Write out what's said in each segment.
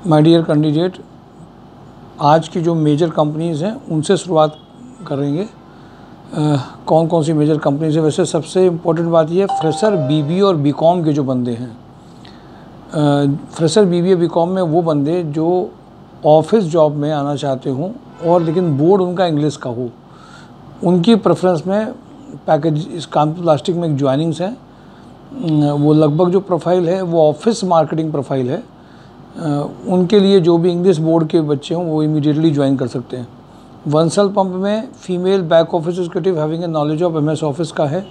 My dear candidate, आज की जो मेजर कंपनीज़ हैं उनसे शुरुआत करेंगे। कौन कौन सी मेजर कंपनीज है? वैसे सबसे इम्पोर्टेंट बात यह है, फ्रेशर बीबीए और बीकॉम के जो बंदे हैं, फ्रेशर बीबीए बीकॉम में वो बंदे जो ऑफिस जॉब में आना चाहते हों और लेकिन बोर्ड उनका इंग्लिश का हो, उनकी प्रेफरेंस में पैकेज इस कानपुर प्लास्टिक में एक ज्वाइनिंग्स है। वो लगभग जो प्रोफाइल है वो ऑफिस मार्केटिंग प्रोफाइल है। उनके लिए जो भी इंग्लिश बोर्ड के बच्चे हों वो इमीडिएटली ज्वाइन कर सकते हैं। वंसल पंप में female back office executive having a knowledge of MS office का है।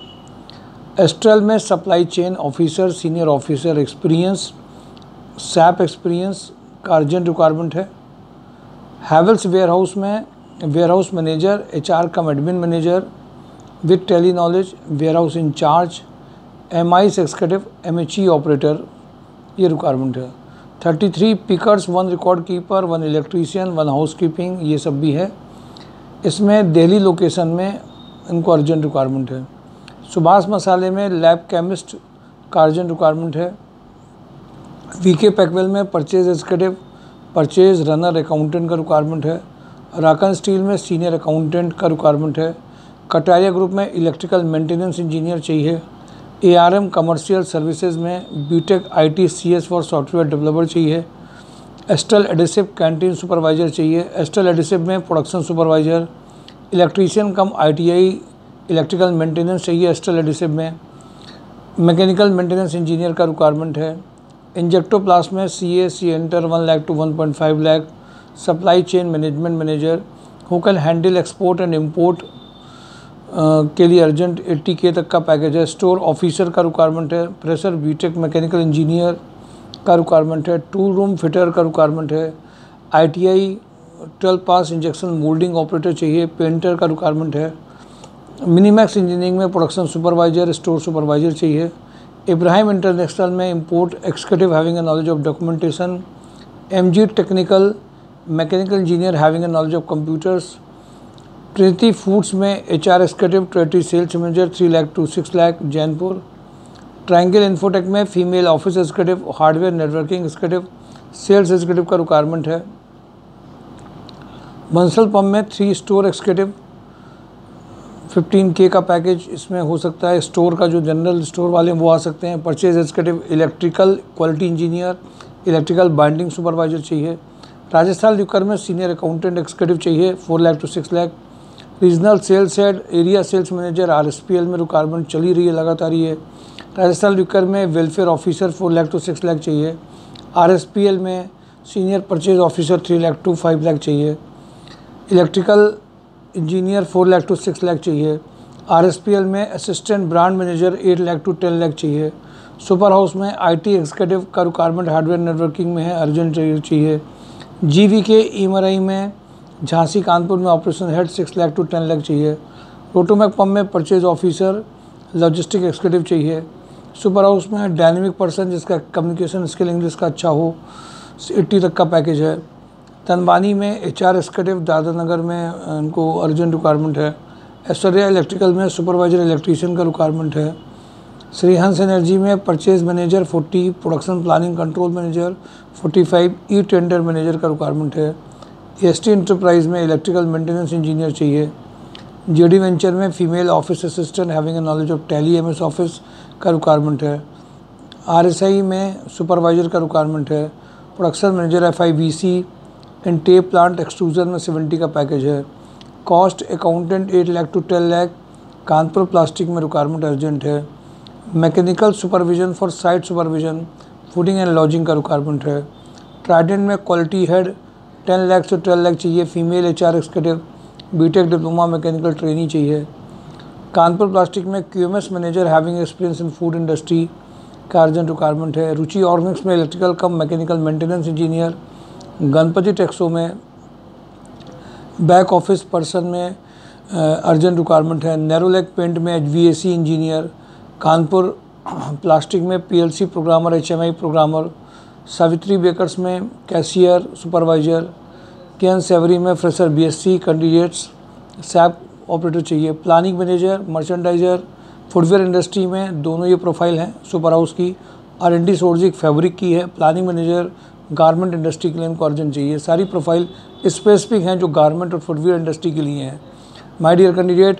एस्ट्रल में supply chain officer senior officer experience SAP experience का अर्जेंट रिक्वायरमेंट है। हैवेल्स वेयरहाउस में warehouse manager HR cum admin manager with Tally knowledge warehouse in charge MIS executive MHE operator, ये requirement है। 33 pickers, 1 record keeper, 1 electrician, 1 house keeping, ये सब भी है। इसमें दिल्ली लोकेशन में इनको अर्जेंट रिक्वायरमेंट है। सुभाष मसाले में लैब केमिस्ट का अर्जेंट रिक्वायरमेंट है। वीके पैकवेल में purchase executive purchase runner accountant का रिक्वायरमेंट है। राकन स्टील में सीनियर अकाउंटेंट का रिक्वायरमेंट है। कटारिया ग्रुप में इलेक्ट्रिकल मेंटेनेंस इंजीनियर चाहिए। एआरएम कमर्शियल सर्विसेज में BTech IT CS for software developer चाहिए। एस्ट्रल एडिसिव कैंटीन सुपरवाइजर चाहिए। एस्ट्रल एडिसिव में production supervisor, electrician cum ITI electrical maintenance चाहिए। एस्ट्रल एडिसिव में मैकेनिकल मेंटेनेंस इंजीनियर का requirement है। Injectoplast में सी एंटर 1 lakh to 1.5 lakh. Supply chain management manager who can handle export and import के लिए अर्जेंट 80K तक का पैकेज है। स्टोर ऑफिसर का रिक्वायरमेंट है। प्रेशर बीटेक मैकेनिकल इंजीनियर का रिक्वायरमेंट है। टूल रूम फिटर का रिक्वायरमेंट है। ITI 12 pass injection moulding operator चाहिए। पेंटर का रिक्वायरमेंट है। मिनीमैक्स इंजीनियरिंग में प्रोडक्शन सुपरवाइजर स्टोर सुपरवाइजर चाहिए। इब्राहिम इंटरनेशनल में import executive having a knowledge of documentation. MG technical mechanical engineer having a knowledge of computers. Trinity Foods में HR executive Trinity sales manager 3 lakh to 6 lakh Jainpur. Triangle infotech में female office executive hardware networking executive sales executive का requirement है। Bansal pump में 3 store executive 15K का package इसमें हो सकता है। स्टोर का जो जनरल स्टोर वाले हैं वो आ सकते हैं। Purchase executive electrical quality engineer electrical binding supervisor चाहिए। राजस्थान लिकर में सीनियर अकाउंटेंट एक्जीक्यूटिव चाहिए 4 lakh to 6 lakh. Regional sales head area sales manager RSPL में रिक्वायरमेंट चली रही है लगातार ये। राजस्थान लिकर में welfare officer 4 lakh to 6 lakh चाहिए। RSPL में senior purchase officer 3 lakh to 5 lakh चाहिए। Electrical engineer 4 lakh to 6 lakh चाहिए। RSPL में assistant brand manager 8 lakh to 10 lakh चाहिए। सुपर हाउस में IT एग्जीक्यूटिव का रिक्वायरमेंट हार्डवेयर नेटवर्किंग में है, अर्जेंट चाहिए। GVK EMRI में झांसी कानपुर में operation head 6 lakh to 10 lakh चाहिए। रोटोमैक पंप में परचेज ऑफिसर लॉजिस्टिक एक्जीक्यूटिव चाहिए। सुपर हाउस में डायनेमिक पर्सन जिसका कम्युनिकेशन स्किल इंग्लिश का अच्छा हो 80 तक का पैकेज है। तनवानी में HR एक्जीक्यूटिव दादर नगर में इनको अर्जेंट रिक्वायरमेंट है। ऐश्वर्या इलेक्ट्रिकल में सुपरवाइजर इलेक्ट्रीशियन का रिक्वायरमेंट है। श्रीहंस एनर्जी में purchase manager 40, production planning control manager 45, e tender manager का रिक्वायरमेंट है। ST इंटरप्राइज में इलेक्ट्रिकल मेंटेनेंस इंजीनियर चाहिए। JD वेंचर में female office assistant having a knowledge of tally MS office का requirement है। RSI में सुपरवाइजर का रिक्वायरमेंट है। प्रोडक्शन मैनेजर FIVC इन टेप प्लांट एक्सट्रूजन में 70 का पैकेज है। Cost accountant 8 lakh to 10 lakh Kanpur plastic में रिक्वायरमेंट अर्जेंट है। Mechanical supervision for site supervision fooding and lodging का रिक्वायरमेंट है। ट्राइडेंट में क्वालिटी हेड 10 लाख से 12 लाख चाहिए। Female HR executive BTech diploma mechanical trainee चाहिए। कानपुर प्लास्टिक में QMS manager having experience in food industry का अर्जेंट रिक्वायरमेंट है। रुचि ऑर्गेनिक्स में electrical cum mechanical maintenance engineer. Ganpati Texo में बैक ऑफिस पर्सन में अर्जेंट रिक्वायरमेंट है। नैरोलैक पेंट में HVAC इंजीनियर। कानपुर प्लास्टिक में PLC programmer HMI programmer. Savitri bakers में कैशियर सुपरवाइजर। केन सेवरी में fresher BSc candidates SAP operator चाहिए। Planning manager merchandiser footwear industry में दोनों ये प्रोफाइल हैं। सुपर हाउस की R&D सोर्जिक फैब्रिक की है। प्लानिंग मैनेजर गारमेंट इंडस्ट्री के लिए इनको अर्जेंट चाहिए। सारी प्रोफाइल स्पेसिफिक हैं जो गारमेंट और फुटवियर इंडस्ट्री के लिए हैं। My dear candidate,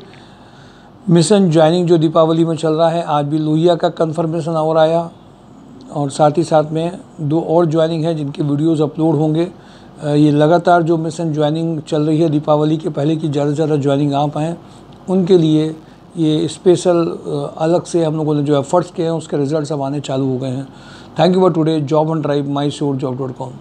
mission joining जो दीपावली में चल रहा है, आज भी लोहिया का कंफर्मेशन और आया और साथ ही साथ में 2 और ज्वाइनिंग है जिनके वीडियोस अपलोड होंगे। ये लगातार जो मिशन ज्वाइनिंग चल रही है दीपावली के पहले की ज़्यादा से ज़्यादा ज्वाइनिंग आ पाएँ, उनके लिए ये स्पेशल अलग से हम लोगों ने जो एफर्ट्स किए हैं उसके रिजल्ट्स अब आने चालू हो गए हैं। Thank you for today. Job on drive, MySureJob.com।